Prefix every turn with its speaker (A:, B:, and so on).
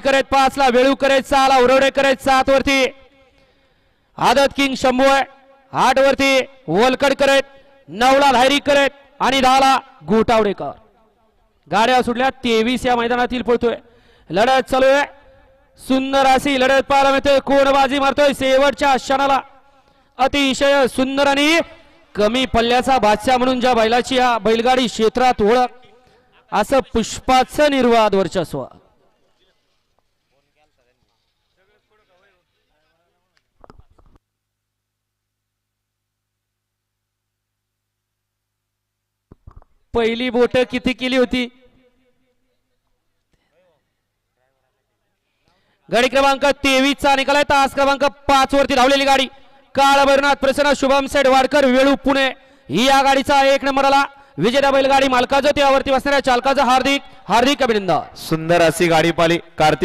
A: करत 5 ला वेळू करत 6 ला उरवडे करत 7 वरती आदत किंग शंभू आहे 8 वरती वलकड करत 9 ला धायरी करत आणि 10 ला गोटावडेकर. गाड्या सुटल्या 23 या मैदानातील पळतोय. लढत चालू आहे. सुंदर अशी लढत पाहायला मिळते. कोण बाजी मारतोय शेवटच्या क्षणाला. अतिशय सुंदर आणि कमी पल्ल्याचा बादशाह म्हणून ज्या बैलाची या बैलगाडी क्षेत्रात ओळख असं पुष्पाचं निर्वाद वर्चस्व. पहिली बोट किती केली होती. गाडी क्रमांक 23 चा निकाल आहे. तास क्रमांक 5 वरती धावलेली गाडी काळ भैरवनाथ प्रसन्न शुभम सेठ वाडकर वेळू पुणे ही या गाडीचा 1 नंबरला विजेता बैलगाडी मालकाचं त्यावरती बसणाऱ्या चालकाचं हार्दिक हार्दिक अभिनंदन.
B: सुंदर अशी गाडी पाली. कार्तिक